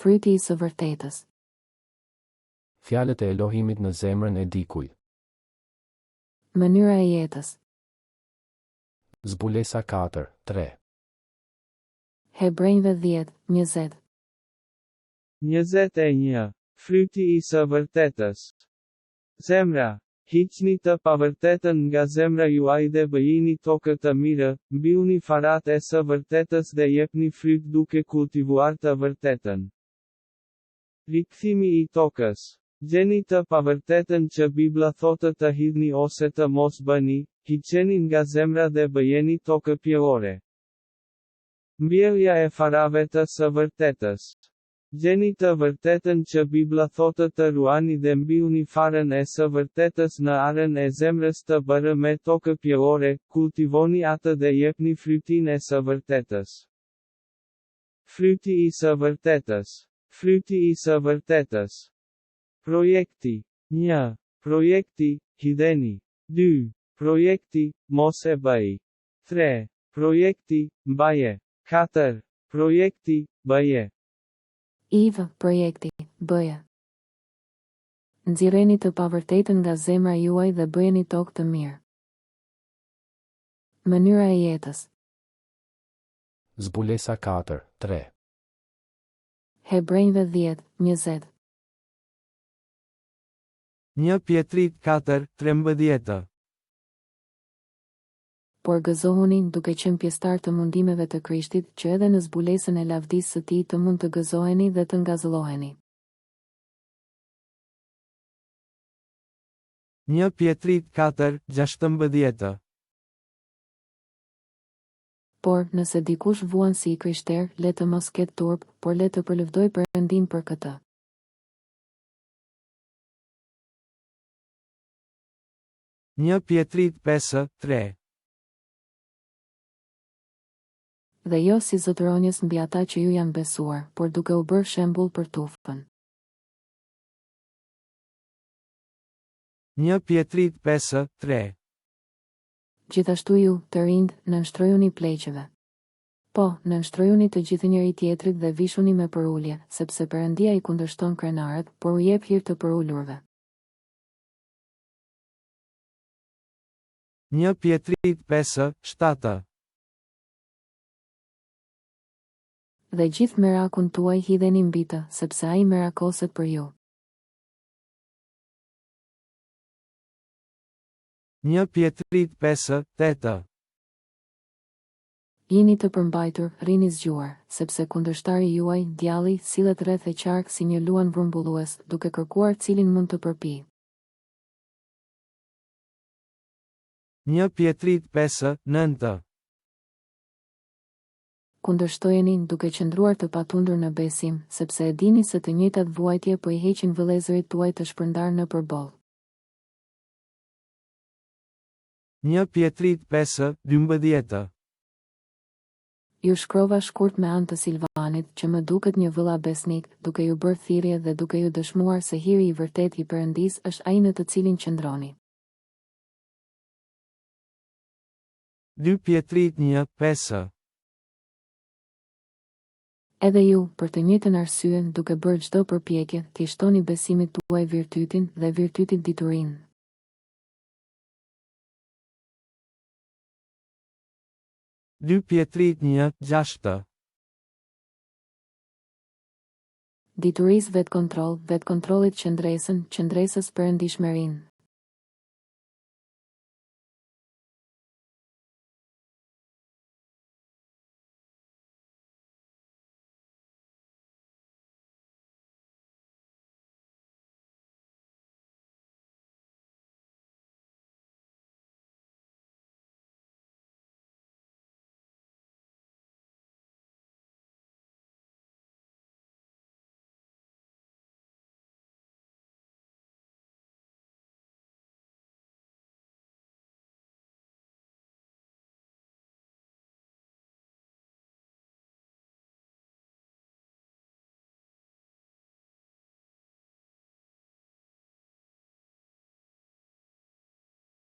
Fryti i së vërtetës. Fjalët e Elohimit në zemrën e dikujt. Mënyra e jetës. Zbulesa 4:3. Hebrejve 10:20. 21. Fryti i së vërtetës. Zemra, hiqni të pavërtetën nga zemra juaj dhe bëjini tokë të mirë, mbyllni farat e së vërtetës dhe jepni fryt duke kultivuar të vërtetën. Rikthimi i tokës. Gjeni të pavërtetën që Bibla thotë të hidhni ose të mos bëni, hiqeni nga zemra dhe bëjeni tokë pjellore. Mbjellja e farave të së vërtetës. Gjeni të vërtetën që Bibla thotë të ruani dhe mbyllni farën e së vërtetës në arën e zemrës të bërë me tokë pjellore, kultivoni atë dhe jepni frytin e së vërtetës. Fryti i së vërtetës. Fryti i së vërtetës. Projekti. 1. Projekti, hidheni. 2. Projekti, mos e bëj. 3. Projekti, mbaje. 4. Projekti, bëje. IV, projekti, bëje. Nxirreni të pavërtetën nga zemra juaj dhe bëjeni tokë të mirë. Mënyra e jetës. Zbulesa 4:3. Hebrejve 10:20. 1 Pjetrit 4:13. Por gëzohuni duke qenë pjesëtar të mundimeve të Krishtit, që edhe në zbulesën e lavdisë së tij të mund të gëzoheni dhe të ngazëlloheni. 1 Pjetrit 4:16. Por, nëse dikush vuan si i krishter, le të mos ketë turp, por le të përlëvdoj Perëndin për këtë. 1 Pjetrit 5:3. Dhe jo si zotëronjës mbi ata që ju janë besuar, por duke u bërë shembull për tufën. 1 Pjetrit 5:3. Gjithashtu ju, të rinj, nënshtrojuni pleqeve. Po, nënshtrojuni të gjithë njëri tjetrit dhe vishuni me përulje, sepse Perëndia i kundërshton krenarët, por u jep hir të përulurve. 1 Pjetrit 5:7. Dhe gjithë merakun tuaj hidheni mbi të, sepse ai merakoset për ju. 1 Pjetrit 5:8. Jini të përmbajtur, rini zgjuar, sepse kundërshtari juaj, djalli, sillet rreth e qark si një luan vrumbullues, duke kërkuar cilin mund të përpijë. 1 Pjetrit 5:9. Kundërshtojeni duke qëndruar të patundur në besim, sepse e dini se të njëjtat vuajtje po i heqin vëllezërit tuaj të shpërndar në përboll. 1 Pjetrit 5:12. Ju shkrova shkurt me anë të Silvanit, që më duket një vëlla besnik, duke ju bërë thirrje dhe duke ju dëshmuar se hiri i vërtet i Perëndisë është ai në të cilin qëndroni. 2 Pjetrit 1:5. Edhe ju, për të njëjtën arsye, duke bërë çdo përpjekje, t'i shtoni besimit tuaj virtytin dhe virtytit diturinë. 2 Pjetrit 1:6. Diturisë vetë kontrollit qëndresën, qëndresës perëndishmërinë.